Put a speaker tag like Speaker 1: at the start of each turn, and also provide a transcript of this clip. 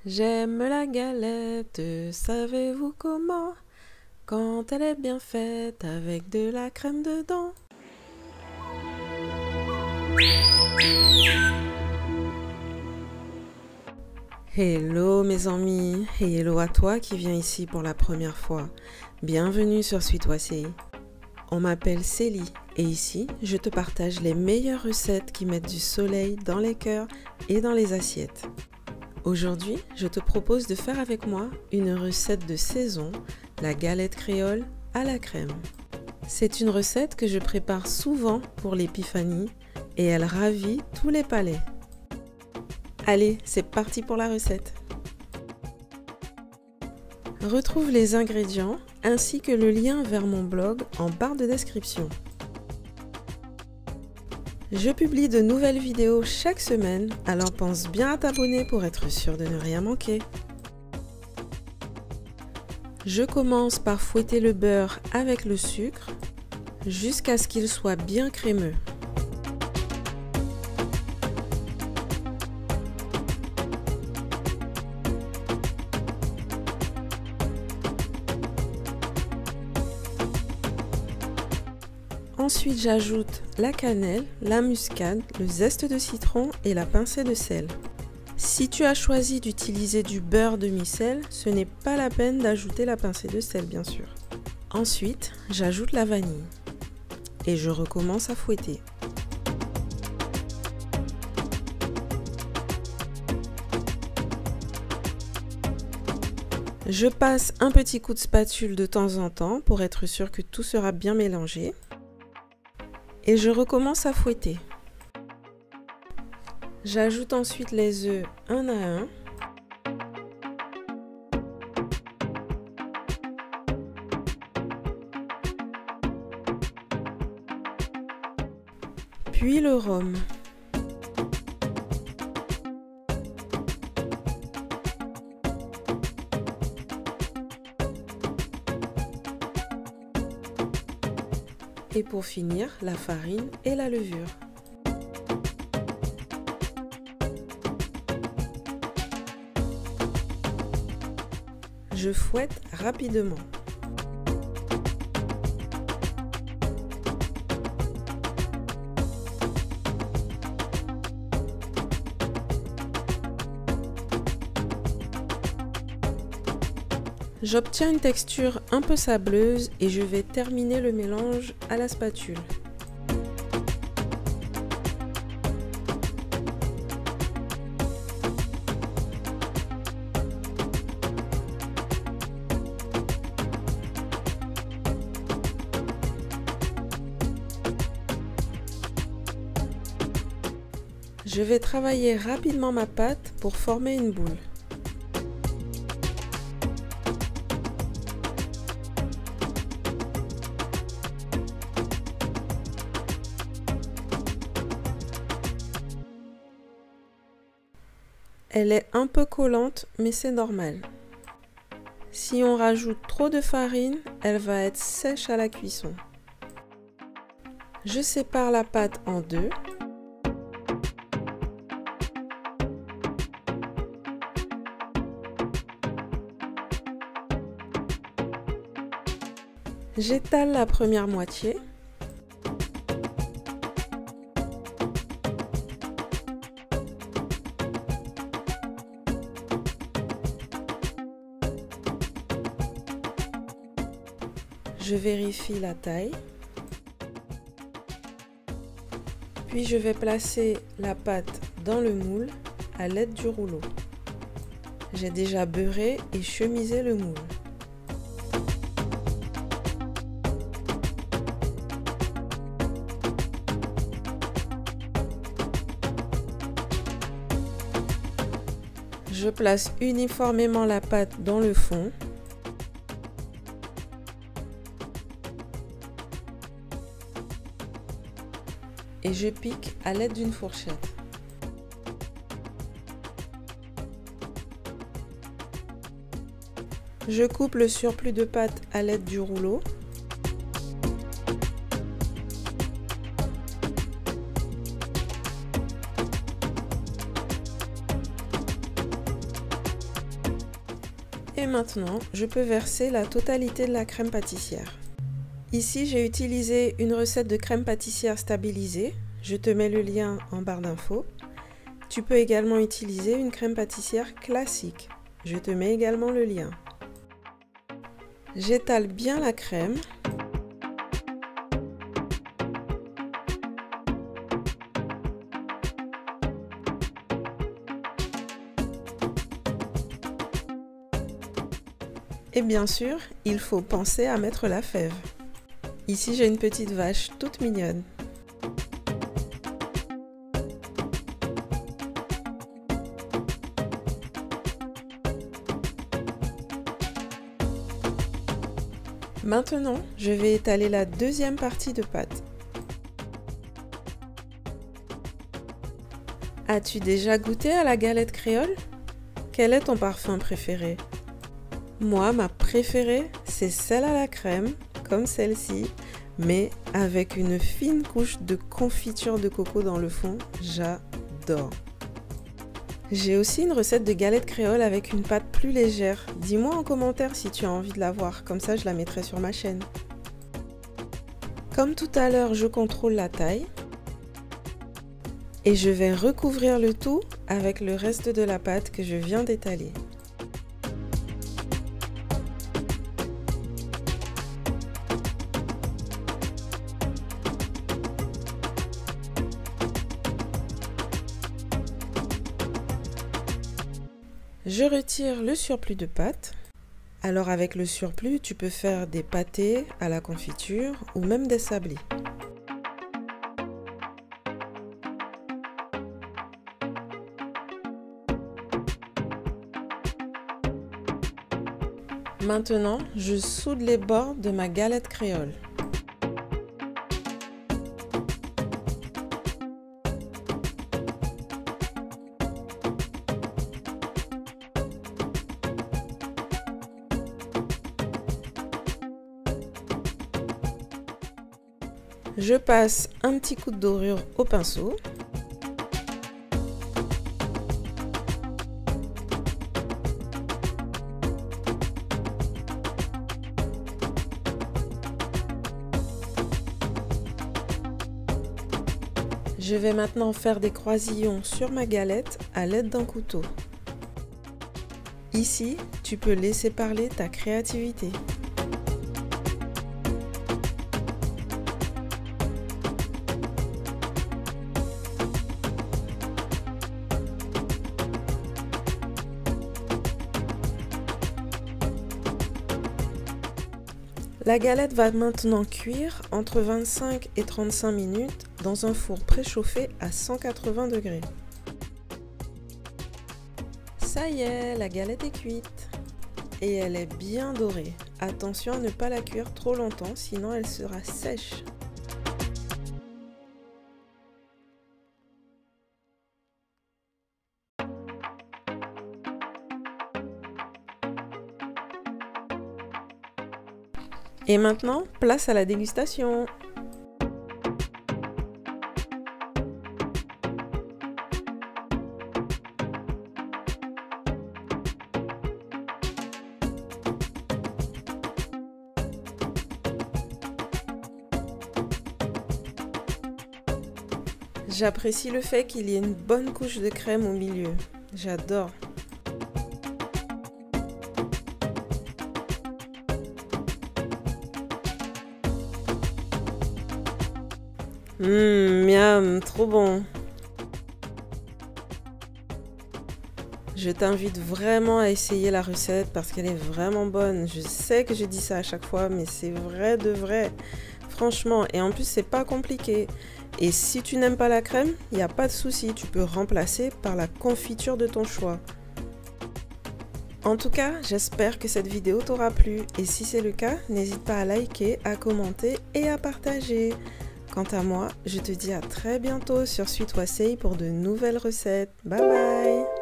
Speaker 1: J'aime la galette, savez-vous comment? Quand elle est bien faite avec de la crème dedans. Hello mes amis, et hello à toi qui viens ici pour la première fois. Bienvenue sur Sweet OACI. On m'appelle Célie et ici, je te partage les meilleures recettes qui mettent du soleil dans les cœurs et dans les assiettes. Aujourd'hui, je te propose de faire avec moi une recette de saison, la galette créole à la crème. C'est une recette que je prépare souvent pour l'épiphanie et elle ravit tous les palais. Allez, c'est parti pour la recette. Retrouve les ingrédients ainsi que le lien vers mon blog en barre de description. Je publie de nouvelles vidéos chaque semaine, alors pense bien à t'abonner pour être sûr de ne rien manquer. Je commence par fouetter le beurre avec le sucre jusqu'à ce qu'il soit bien crémeux. Ensuite, j'ajoute la cannelle, la muscade, le zeste de citron et la pincée de sel. Si tu as choisi d'utiliser du beurre demi-sel, ce n'est pas la peine d'ajouter la pincée de sel, bien sûr. Ensuite, j'ajoute la vanille et je recommence à fouetter. Je passe un petit coup de spatule de temps en temps pour être sûr que tout sera bien mélangé. Et je recommence à fouetter. J'ajoute ensuite les œufs un à un. Puis le rhum. Et pour finir, la farine et la levure. Je fouette rapidement. J'obtiens une texture un peu sableuse et je vais terminer le mélange à la spatule. Je vais travailler rapidement ma pâte pour former une boule. Elle est un peu collante, mais c'est normal. Si on rajoute trop de farine, elle va être sèche à la cuisson. Je sépare la pâte en deux. J'étale la première moitié. Je vérifie la taille. Puis je vais placer la pâte dans le moule à l'aide du rouleau. J'ai déjà beurré et chemisé le moule. Je place uniformément la pâte dans le fond. Et je pique à l'aide d'une fourchette. Je coupe le surplus de pâte à l'aide du rouleau. Et maintenant, je peux verser la totalité de la crème pâtissière. Ici, j'ai utilisé une recette de crème pâtissière stabilisée. Je te mets le lien en barre d'infos. Tu peux également utiliser une crème pâtissière classique. Je te mets également le lien. J'étale bien la crème. Et bien sûr, il faut penser à mettre la fève. Ici, j'ai une petite vache toute mignonne. Maintenant, je vais étaler la deuxième partie de pâte. As-tu déjà goûté à la galette créole? Quel est ton parfum préféré? Moi, ma préférée, c'est celle à la crème, comme celle-ci, mais avec une fine couche de confiture de coco dans le fond. J'adore. J'ai aussi une recette de galette créole avec une pâte plus légère. Dis-moi en commentaire si tu as envie de la voir, comme ça je la mettrai sur ma chaîne. Comme tout à l'heure, je contrôle la taille. Et je vais recouvrir le tout avec le reste de la pâte que je viens d'étaler. Je retire le surplus de pâte. Alors avec le surplus, tu peux faire des pâtés à la confiture ou même des sablés. Maintenant, je soude les bords de ma galette créole. Je passe un petit coup de dorure au pinceau. Je vais maintenant faire des croisillons sur ma galette à l'aide d'un couteau. Ici, tu peux laisser parler ta créativité. La galette va maintenant cuire entre 25 et 35 minutes dans un four préchauffé à 180 degrés. Ça y est, la galette est cuite et elle est bien dorée. Attention à ne pas la cuire trop longtemps, sinon elle sera sèche. Et maintenant, place à la dégustation. J'apprécie le fait qu'il y ait une bonne couche de crème au milieu. J'adore. Miam, trop bon. Je t'invite vraiment à essayer la recette parce qu'elle est vraiment bonne. Je sais que je dis ça à chaque fois, mais c'est vrai de vrai. Franchement, et en plus, c'est pas compliqué. Et si tu n'aimes pas la crème, il n'y a pas de souci, tu peux remplacer par la confiture de ton choix. En tout cas, j'espère que cette vidéo t'aura plu. Et si c'est le cas, n'hésite pas à liker, à commenter et à partager. Quant à moi, je te dis à très bientôt sur Sweet Wassail pour de nouvelles recettes. Bye bye!